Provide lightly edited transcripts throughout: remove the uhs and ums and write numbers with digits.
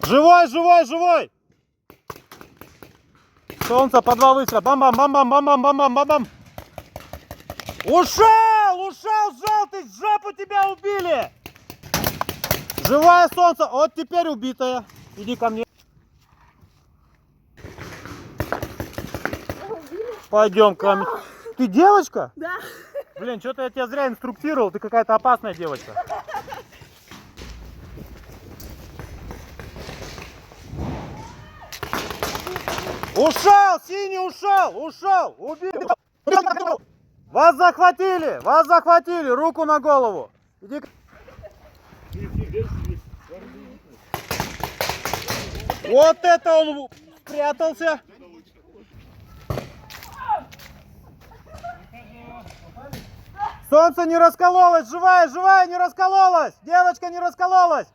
Живой, живой, живой! Солнце по 2 выстрела. Бам-бам-бам-бам-бам-бам-бам-бам-бам. Ушел! Ушел, желтый! Жопу тебя убили! Живое солнце! Вот теперь убитая. Иди ко мне. Пойдем ко мне. Ты девочка? Да. Блин, что-то я тебя зря инструктировал. Ты какая-то опасная девочка. Ушел! Синий ушел! Ушел! Убил! Вас захватили! Вас захватили! Руку на голову! Иди. Вот это он спрятался! Солнце не раскололось! Живая, живая, не раскололась! Девочка не раскололась!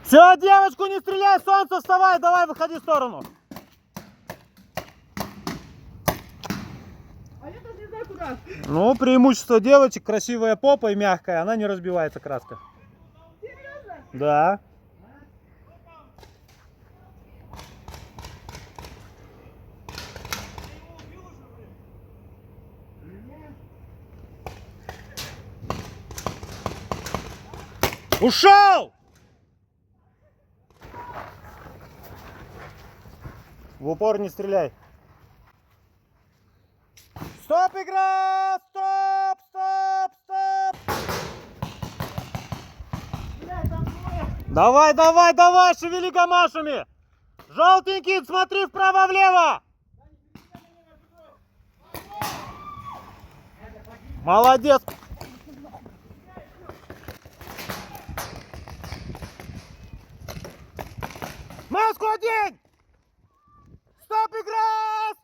Все, девочку не стреляй, солнце, вставай, давай, выходи в сторону. А я даже не знаю куда. Ну, преимущество девочек, красивая попа и мягкая, она не разбивается, краска. Серьезно? Да. Ушел! В упор не стреляй. Стоп, игра! Стоп, стоп, стоп! Блядь, там двое. Давай, давай, давай, шевели гамашами! Желтенький, смотри вправо-влево! Молодец! Маску одень! Стоп, игра!